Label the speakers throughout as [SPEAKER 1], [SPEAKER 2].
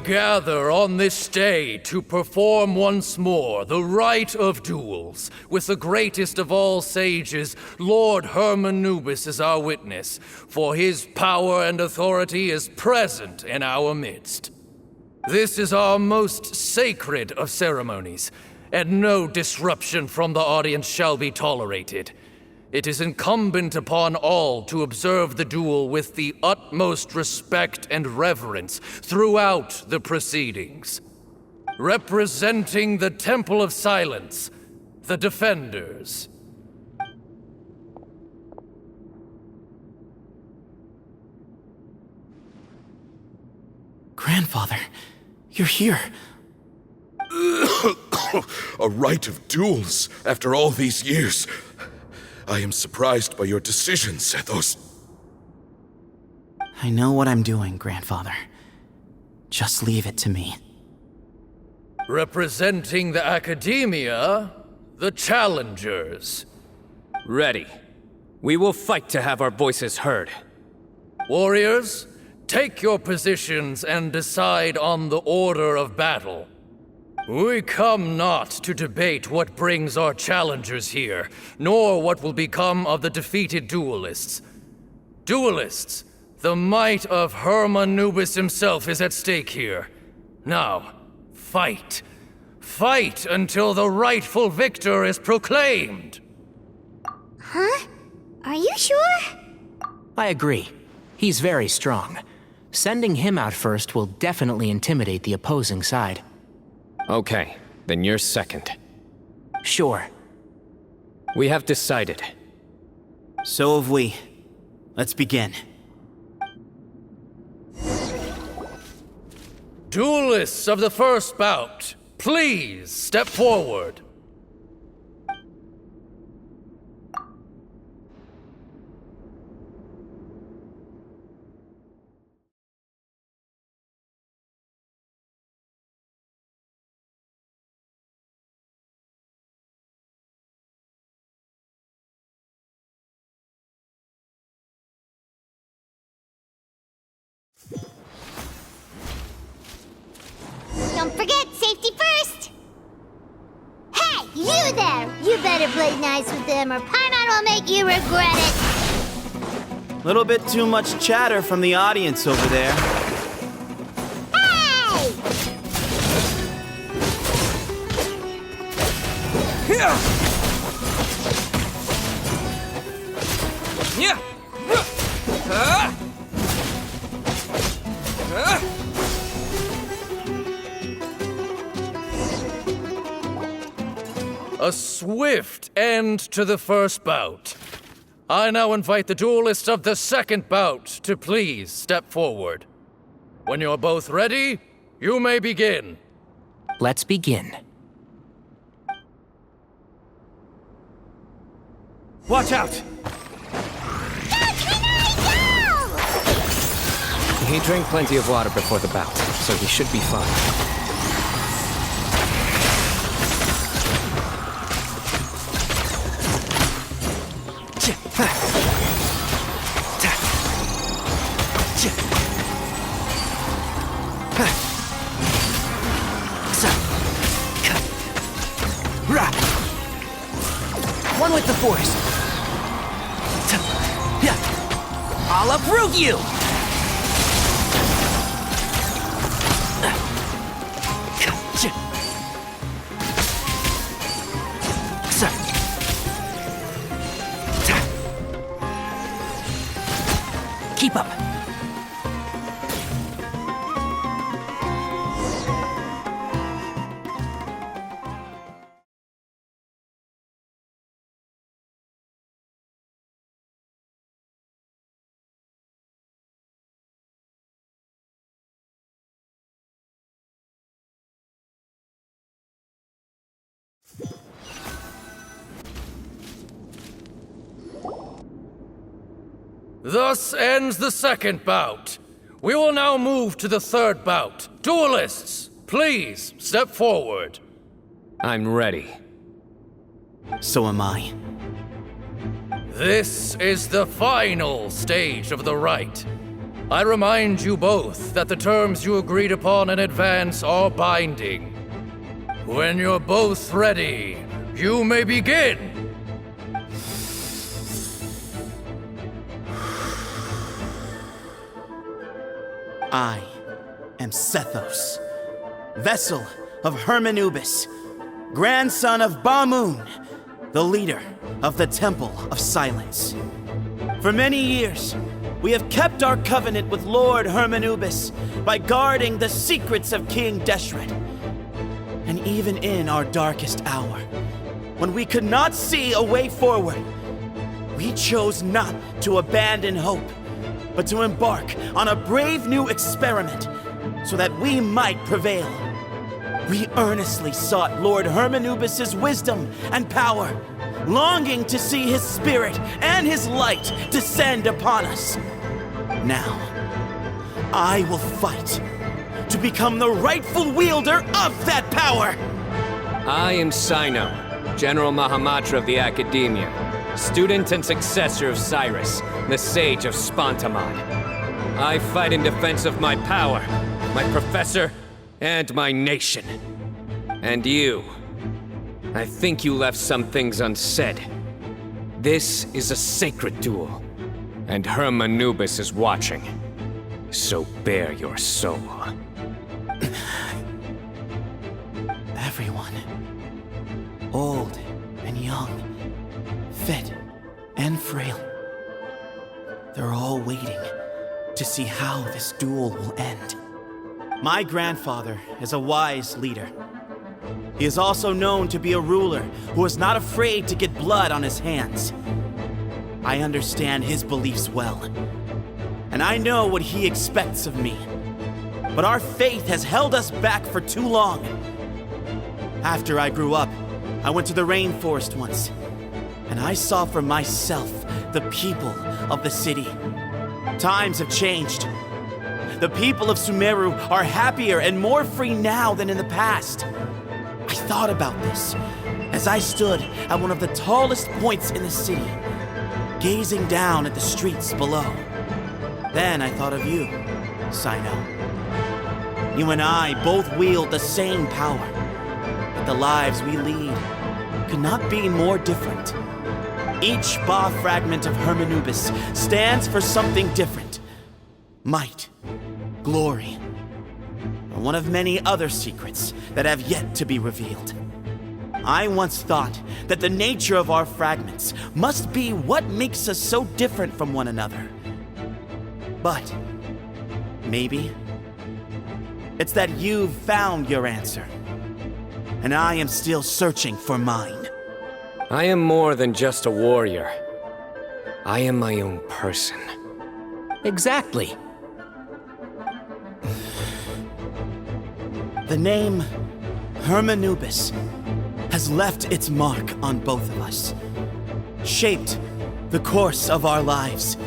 [SPEAKER 1] gather on this day to perform once more the rite of duels, with the greatest of all sages, Lord Hermanubis, as our witness, for his power and authority is present in our midst. This is our most sacred of ceremonies, and no disruption from the audience shall be tolerated. It is incumbent upon all to observe the duel with the utmost respect and reverence throughout the proceedings. Representing the Temple of Silence, the Defenders.
[SPEAKER 2] Grandfather, you're here.
[SPEAKER 3] A rite of duels after all these years. I am surprised by your decisions, Zethos.
[SPEAKER 2] I know what I'm doing, Grandfather. Just leave it to me.
[SPEAKER 1] Representing the Academia, the Challengers.
[SPEAKER 4] Ready. We will fight to have our voices heard.
[SPEAKER 1] Warriors, take your positions and decide on the order of battle. We come not to debate what brings our challengers here, nor what will become of the defeated duelists. Duelists, the might of Hermanubis himself is at stake here. Now, fight. Fight until the rightful victor is proclaimed.
[SPEAKER 5] Huh? Are you sure?
[SPEAKER 2] I agree. He's very strong. Sending him out first will definitely intimidate the opposing side.
[SPEAKER 4] Okay, then you're second.
[SPEAKER 2] Sure.
[SPEAKER 4] We have decided.
[SPEAKER 2] So have we. Let's begin.
[SPEAKER 1] Duelists of the first bout, please step forward.
[SPEAKER 5] Don't forget, safety first! Hey, you there! You better play nice with them or Paimon will make you regret it!
[SPEAKER 6] Little bit too much chatter from the audience over there.
[SPEAKER 5] Hey!
[SPEAKER 1] A swift end to the first bout. I now invite the duelists of the second bout to please step forward. When you're both ready, you may begin.
[SPEAKER 2] Let's begin.
[SPEAKER 4] Watch out! He drank plenty of water before the bout, so he should be fine.
[SPEAKER 2] One with the force. I'll uproot you! Keep up.
[SPEAKER 1] Thus ends the second bout. We will now move to the third bout. Duelists, please step forward.
[SPEAKER 4] I'm ready.
[SPEAKER 6] So am I.
[SPEAKER 1] This is the final stage of the rite. I remind you both that the terms you agreed upon in advance are binding. When you're both ready, you may begin!
[SPEAKER 6] I am Sethos, vessel of Hermanubis, grandson of Bamun, the leader of the Temple of Silence. For many years, we have kept our covenant with Lord Hermanubis by guarding the secrets of King Deshret. And even in our darkest hour, when we could not see a way forward, we chose not to abandon hope, but to embark on a brave new experiment so that we might prevail. We earnestly sought Lord Hermanubis' wisdom and power, longing to see his spirit and his light descend upon us. Now, I will fight to become the rightful wielder of that power!
[SPEAKER 4] I am Cyno, General Mahamatra of the Academia, student and successor of Cyrus, the Sage of Spantamad. I fight in defense of my power, my professor, and my nation. And you, I think you left some things unsaid. This is a sacred duel, and Hermanubis is watching. So bare your soul.
[SPEAKER 6] Everyone, old and young, fit and frail, they're all waiting to see how this duel will end. My grandfather is a wise leader. He is also known to be a ruler who is not afraid to get blood on his hands. I understand his beliefs well, and I know what he expects of me. But our faith has held us back for too long. After I grew up, I went to the rainforest once, and I saw for myself the people of the city. Times have changed. The people of Sumeru are happier and more free now than in the past. I thought about this as I stood at one of the tallest points in the city, gazing down at the streets below. Then I thought of you, Cyno. You and I both wield the same power, but the lives we lead could not be more different. Each Ba fragment of Hermanubis stands for something different. Might, glory, and one of many other secrets that have yet to be revealed. I once thought that the nature of our fragments must be what makes us so different from one another. But maybe it's that you've found your answer, and I am still searching for mine.
[SPEAKER 4] I am more than just a warrior. I am my own person.
[SPEAKER 2] Exactly.
[SPEAKER 6] The name Hermanubis has left its mark on both of us, shaped the course of our lives.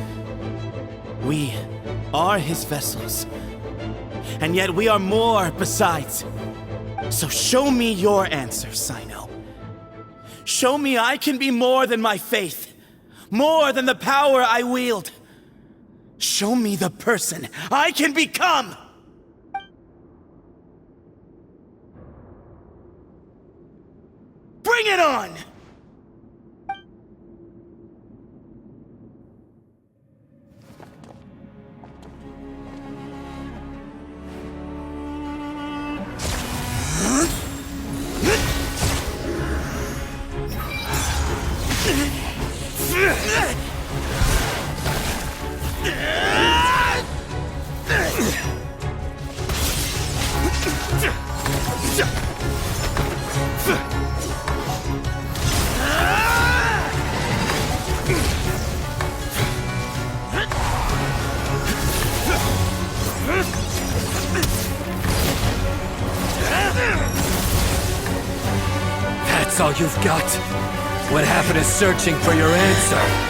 [SPEAKER 6] We are his vessels, and yet we are more besides. So show me your answer, Cyno. Show me I can be more than my faith, more than the power I wield. Show me the person I can become! Bring it on!
[SPEAKER 4] That's all you've got? What happened to searching for your answer?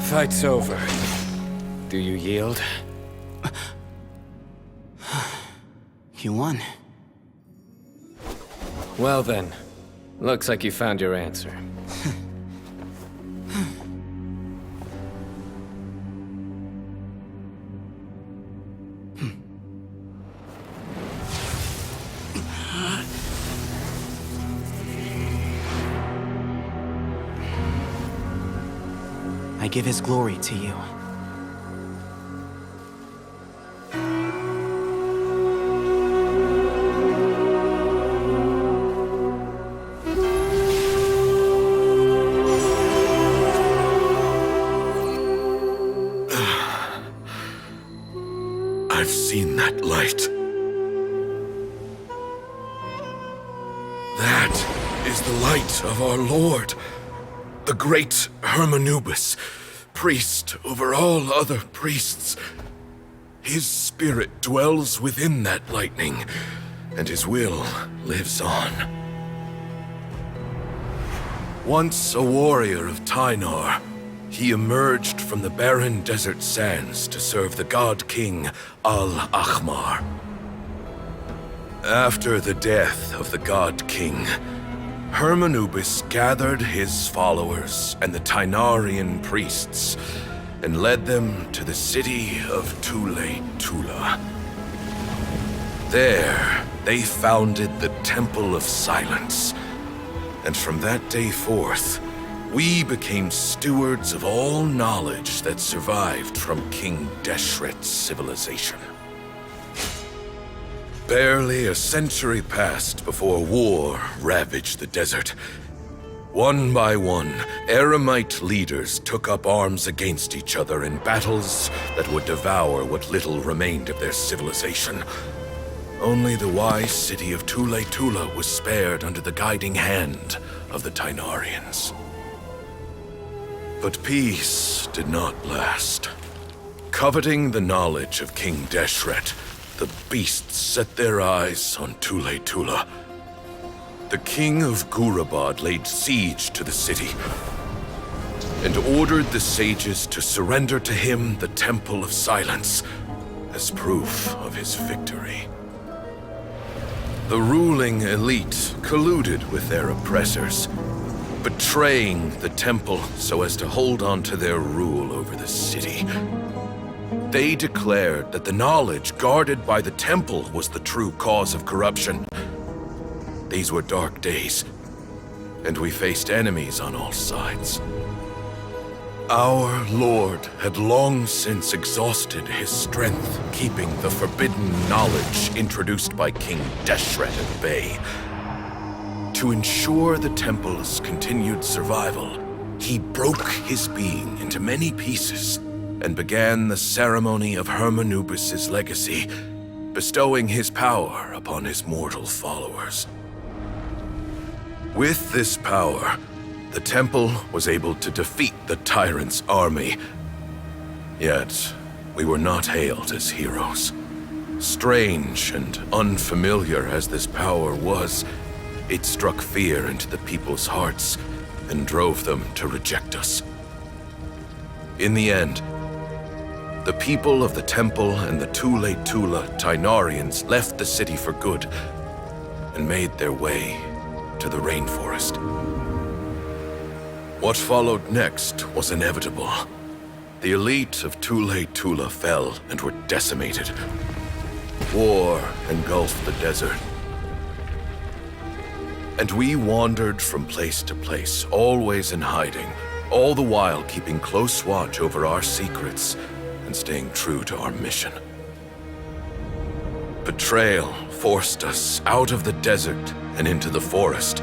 [SPEAKER 4] Fight's over. Do you yield?
[SPEAKER 6] You won.
[SPEAKER 4] Well then, looks like you found your answer.
[SPEAKER 6] I give his glory to you.
[SPEAKER 3] I've seen that light. That is the light of our Lord, the great Hermanubis, priest over all other priests. His spirit dwells within that lightning, and his will lives on. Once a warrior of Tynar, he emerged from the barren desert sands to serve the god king Al-Ahmar. After the death of the god king, Hermanubis gathered his followers and the Tynarian priests and led them to the city of Tule-Tula. There, they founded the Temple of Silence, and from that day forth, we became stewards of all knowledge that survived from King Deshret's civilization. Barely a century passed before war ravaged the desert. One by one, Eremite leaders took up arms against each other in battles that would devour what little remained of their civilization. Only the wise city of Tule-Tula was spared under the guiding hand of the Tynarians. But peace did not last. Coveting the knowledge of King Deshret, the beasts set their eyes on Tule-Tula. The king of Gurabad laid siege to the city and ordered the sages to surrender to him the Temple of Silence as proof of his victory. The ruling elite colluded with their oppressors, betraying the temple so as to hold on to their rule over the city. They declared that the knowledge guarded by the temple was the true cause of corruption. These were dark days, and we faced enemies on all sides. Our Lord had long since exhausted his strength, keeping the forbidden knowledge introduced by King Deshret at bay. To ensure the temple's continued survival, he broke his being into many pieces and began the ceremony of Hermanubis' legacy, bestowing his power upon his mortal followers. With this power, the temple was able to defeat the tyrant's army. Yet, we were not hailed as heroes. Strange and unfamiliar as this power was, it struck fear into the people's hearts and drove them to reject us. In the end, the people of the temple and the Tule-Tula Tynarians left the city for good and made their way to the rainforest. What followed next was inevitable. The elite of Tule-Tula fell and were decimated. War engulfed the desert. And we wandered from place to place, always in hiding, all the while keeping close watch over our secrets and staying true to our mission. Betrayal forced us out of the desert and into the forest.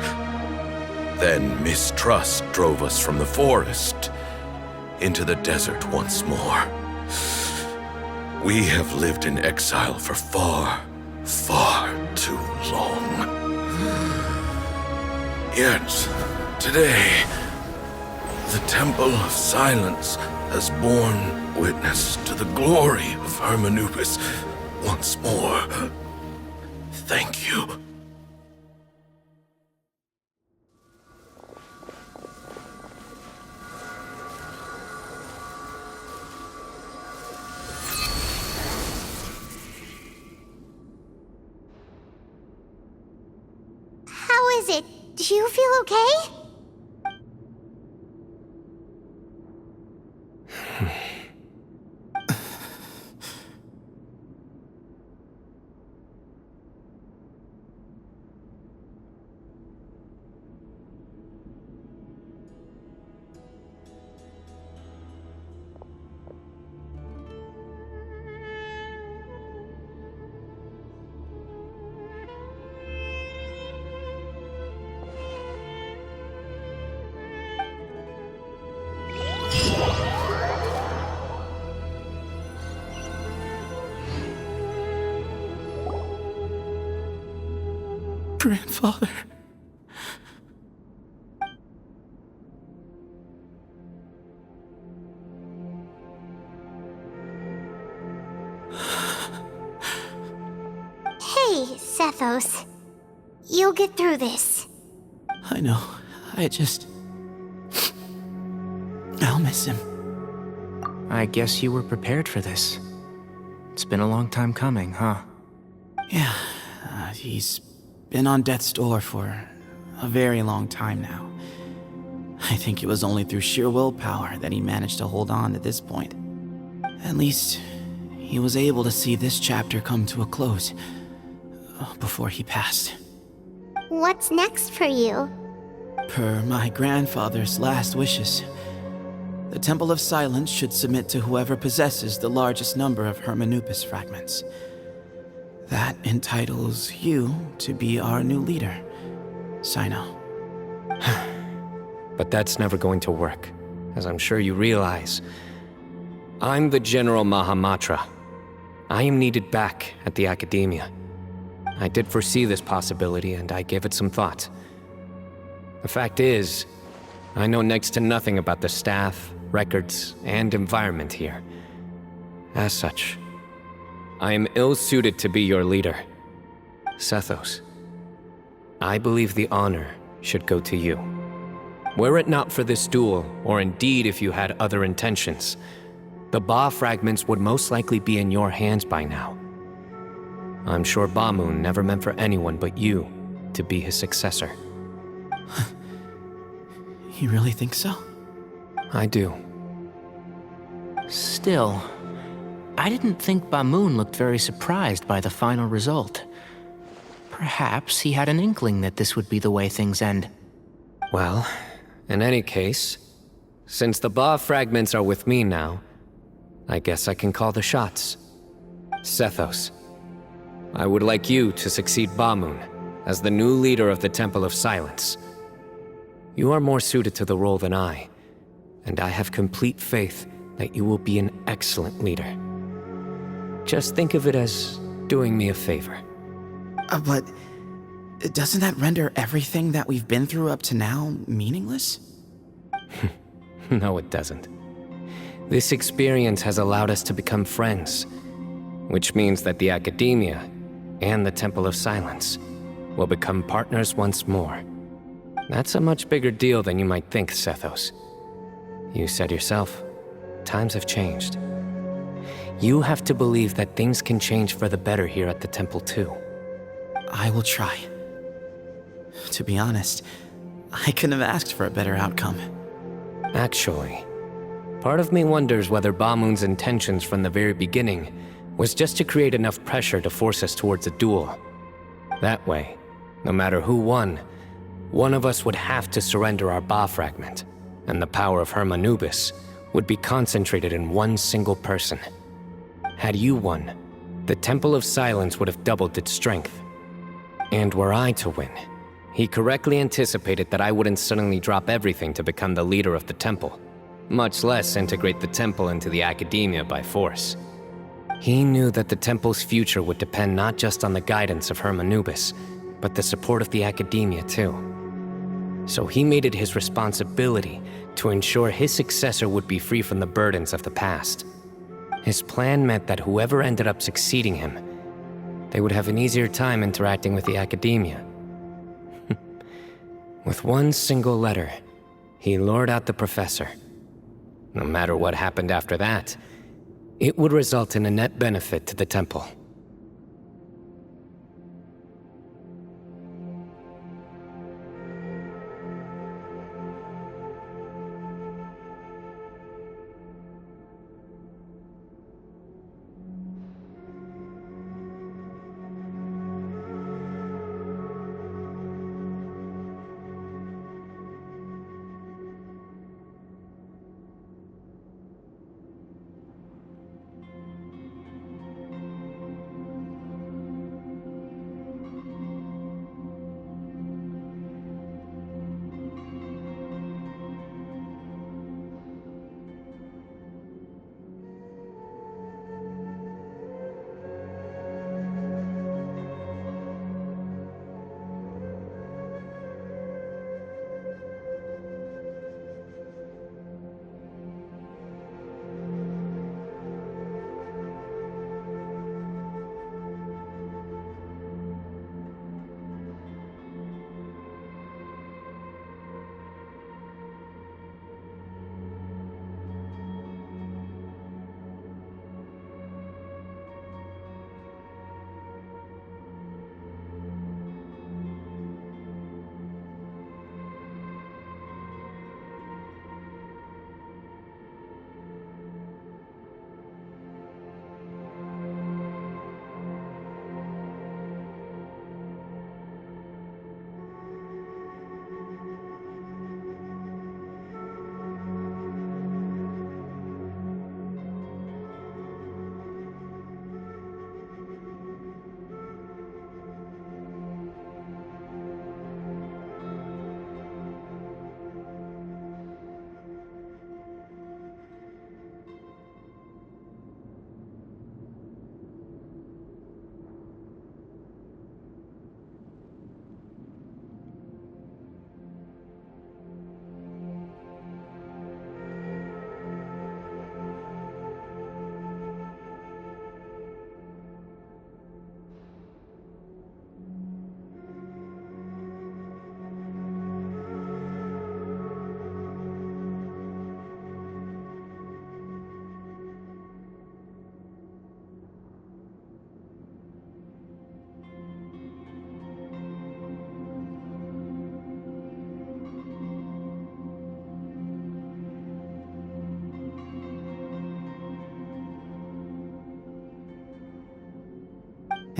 [SPEAKER 3] Then mistrust drove us from the forest into the desert once more. We have lived in exile for far, far too long. Yet, today, the Temple of Silence has borne witness to the glory of Hermanubis once more. Thank you.
[SPEAKER 5] is it? Do you feel okay?
[SPEAKER 6] Grandfather.
[SPEAKER 5] Hey, Sethos. You'll get through this.
[SPEAKER 6] I know. I'll miss him.
[SPEAKER 2] I guess you were prepared for this. It's been a long time coming, huh?
[SPEAKER 6] Yeah, he's been on death's door for a very long time now. I think it was only through sheer willpower that he managed to hold on to this point. At least, he was able to see this chapter come to a close before he passed.
[SPEAKER 5] What's next for you?
[SPEAKER 6] Per my grandfather's last wishes, the Temple of Silence should submit to whoever possesses the largest number of Hermanupis fragments. That entitles you to be our new leader, Cyno.
[SPEAKER 4] But that's never going to work, as I'm sure you realize. I'm the General Mahamatra. I am needed back at the Academia. I did foresee this possibility, and I gave it some thought. The fact is, I know next to nothing about the staff, records, and environment here. As such, I am ill-suited to be your leader. Sethos, I believe the honor should go to you. Were it not for this duel, or indeed if you had other intentions, the Ba fragments would most likely be in your hands by now. I'm sure Bamoon never meant for anyone but you to be his successor.
[SPEAKER 6] You really think so?
[SPEAKER 4] I do.
[SPEAKER 2] Still, I didn't think Bamoon looked very surprised by the final result. Perhaps he had an inkling that this would be the way things end.
[SPEAKER 4] Well, in any case, since the Ba fragments are with me now, I guess I can call the shots. Sethos, I would like you to succeed Bamoon as the new leader of the Temple of Silence. You are more suited to the role than I, and I have complete faith that you will be an excellent leader. Just think of it as doing me a favor.
[SPEAKER 6] But doesn't that render everything that we've been through up to now meaningless?
[SPEAKER 4] No, it doesn't. This experience has allowed us to become friends, which means that the Academia and the Temple of Silence will become partners once more. That's a much bigger deal than you might think, Sethos. You said yourself, times have changed. You have to believe that things can change for the better here at the Temple too.
[SPEAKER 6] I will try. To be honest, I couldn't have asked for a better outcome.
[SPEAKER 4] Actually, part of me wonders whether Bamoon's intentions from the very beginning was just to create enough pressure to force us towards a duel. That way, no matter who won, one of us would have to surrender our Ba fragment, and the power of Hermanubis would be concentrated in one single person. Had you won, the Temple of Silence would have doubled its strength. And were I to win, he correctly anticipated that I wouldn't suddenly drop everything to become the leader of the Temple, much less integrate the Temple into the Academia by force. He knew that the Temple's future would depend not just on the guidance of Hermanubis, but the support of the Academia too. So he made it his responsibility to ensure his successor would be free from the burdens of the past. His plan meant that whoever ended up succeeding him, they would have an easier time interacting with the Academia. With one single letter, he lured out the professor. No matter what happened after that, it would result in a net benefit to the Temple.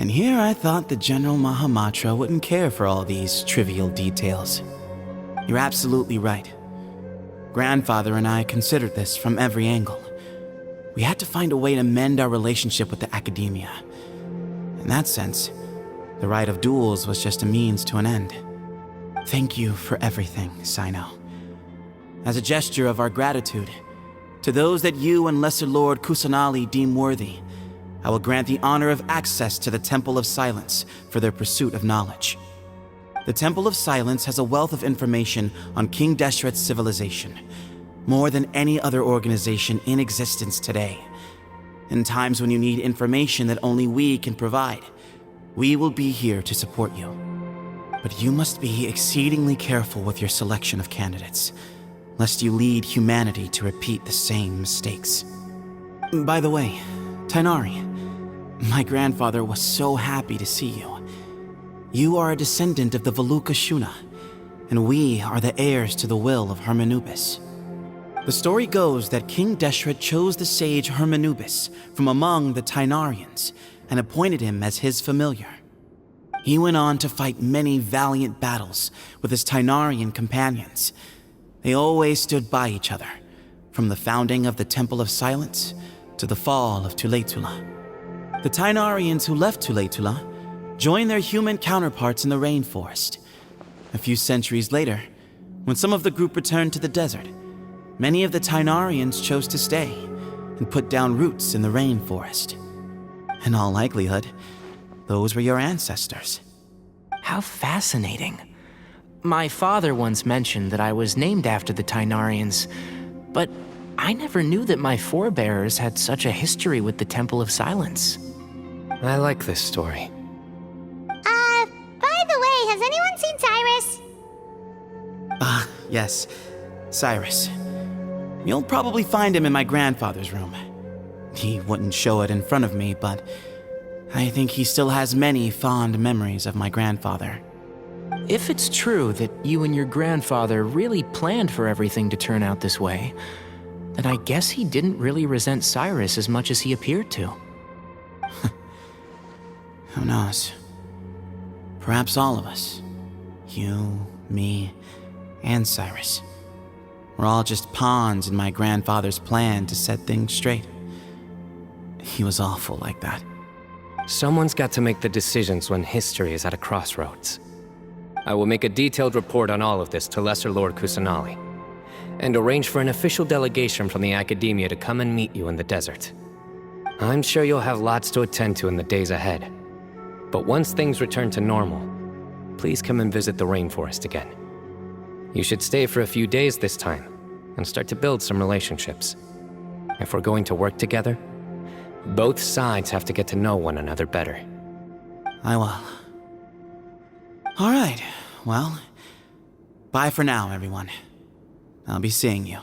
[SPEAKER 6] And here I thought the General Mahamatra wouldn't care for all these trivial details. You're absolutely right. Grandfather and I considered this from every angle. We had to find a way to mend our relationship with the Academia. In that sense, the Rite of Duels was just a means to an end. Thank you for everything, Cyno. As a gesture of our gratitude, to those that you and Lesser Lord Kusanali deem worthy, I will grant the honor of access to the Temple of Silence for their pursuit of knowledge. The Temple of Silence has a wealth of information on King Deshret's civilization, more than any other organization in existence today. In times when you need information that only we can provide, we will be here to support you. But you must be exceedingly careful with your selection of candidates, lest you lead humanity to repeat the same mistakes. By the way, Tighnari, my grandfather was so happy to see you. You are a descendant of the Veluca Shuna, and we are the heirs to the will of Hermanubis. The story goes that King Deshret chose the sage Hermanubis from among the Tighnarians and appointed him as his familiar. He went on to fight many valiant battles with his Tighnarian companions. They always stood by each other, from the founding of the Temple of Silence to the fall of Tuletula. The Tighnarians who left Tuletula joined their human counterparts in the rainforest. A few centuries later, when some of the group returned to the desert, many of the Tighnarians chose to stay and put down roots in the rainforest. In all likelihood, those were your ancestors.
[SPEAKER 2] How fascinating. My father once mentioned that I was named after the Tighnarians, but I never knew that my forebears had such a history with the Temple of Silence.
[SPEAKER 4] I like this story.
[SPEAKER 5] By the way, has anyone seen Cyrus?
[SPEAKER 6] Yes, Cyrus. You'll probably find him in my grandfather's room. He wouldn't show it in front of me, but I think he still has many fond memories of my grandfather.
[SPEAKER 2] If it's true that you and your grandfather really planned for everything to turn out this way, then I guess he didn't really resent Cyrus as much as he appeared to.
[SPEAKER 6] Who knows? Perhaps all of us. You, me, and Cyrus. We're all just pawns in my grandfather's plan to set things straight. He was awful like that.
[SPEAKER 4] Someone's got to make the decisions when history is at a crossroads. I will make a detailed report on all of this to Lesser Lord Kusanali, and arrange for an official delegation from the Academia to come and meet you in the desert. I'm sure you'll have lots to attend to in the days ahead. But once things return to normal, please come and visit the rainforest again. You should stay for a few days this time, and start to build some relationships. If we're going to work together, both sides have to get to know one another better.
[SPEAKER 6] I will. All right, well, bye for now, everyone. I'll be seeing you.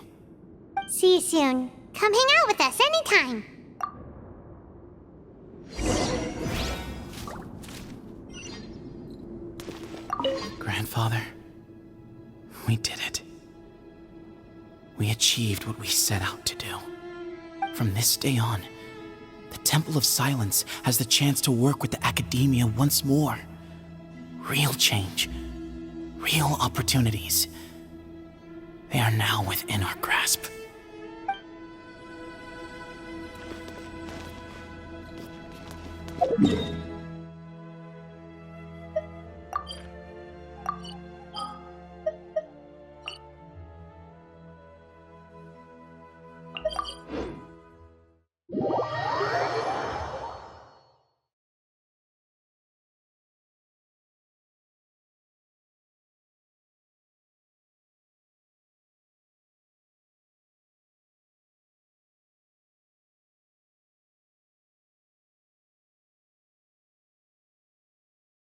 [SPEAKER 5] See you soon. Come hang out with us anytime.
[SPEAKER 6] Grandfather, we did it. We achieved what we set out to do. From this day on, the Temple of Silence has the chance to work with the Academia once more. Real change, real opportunities. They are now within our grasp.